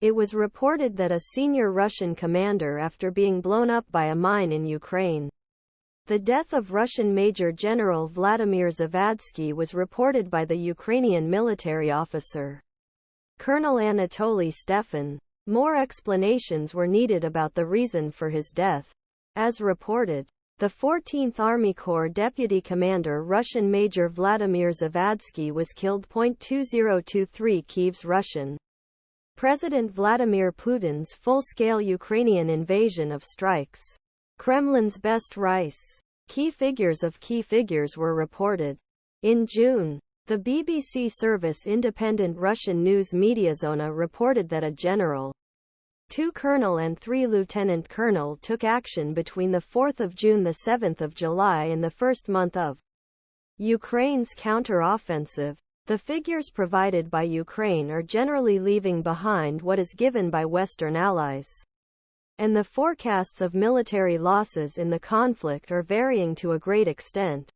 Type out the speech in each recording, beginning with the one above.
It was reported that a senior Russian commander after being blown up by a mine in Ukraine. The death of Russian Major General Vladimir Zavadsky was reported by the Ukrainian military officer, Colonel Anatoly Stefan. More explanations were needed about the reason for his death. As reported, the 14th Army Corps Deputy Commander Russian Major Vladimir Zavadsky was killed. 2023 Kiev's Russian President Vladimir Putin's full-scale Ukrainian invasion of strikes. Kremlin's best rice. Key figures were reported. In June, the BBC service independent Russian news Mediazona reported that a general, 2 colonel and 3 lieutenant colonel took action between the 4th of June and the 7th of July in the first month of Ukraine's counter-offensive. The figures provided by Ukraine are generally leaving behind what is given by Western allies, and the forecasts of military losses in the conflict are varying to a great extent.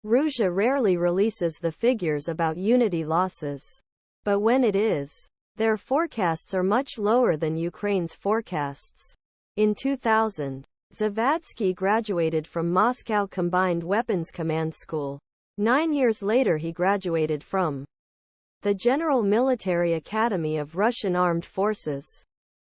Rusia rarely releases the figures about unity losses, but when it is, their forecasts are much lower than Ukraine's forecasts. In 2000, Zavadsky graduated from Moscow Combined Weapons Command School. 9 years later he graduated from the General Military Academy of Russian Armed Forces.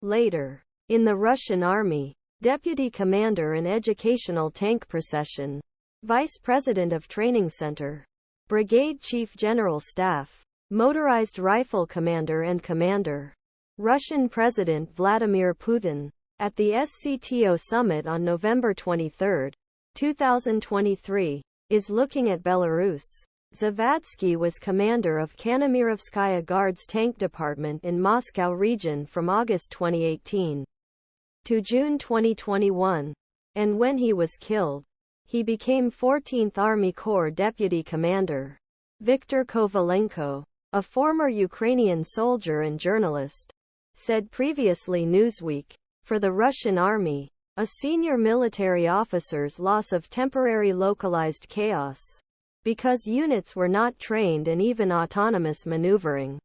Later, in the Russian Army, Deputy Commander and Educational Tank Procession, Vice President of Training Center, Brigade Chief General Staff, Motorized Rifle Commander and Commander. Russian President Vladimir Putin, at the SCTO summit on November 23, 2023, is looking at Belarus. Zavadsky was commander of Kanemirovskaya Guards Tank Department in Moscow region from August 2018 to June 2021, and when he was killed, he became 14th Army Corps Deputy Commander. Viktor Kovalenko, a former Ukrainian soldier and journalist, said previously Newsweek, for the Russian Army, a senior military officer's loss of temporary localized chaos, because units were not trained and even autonomous maneuvering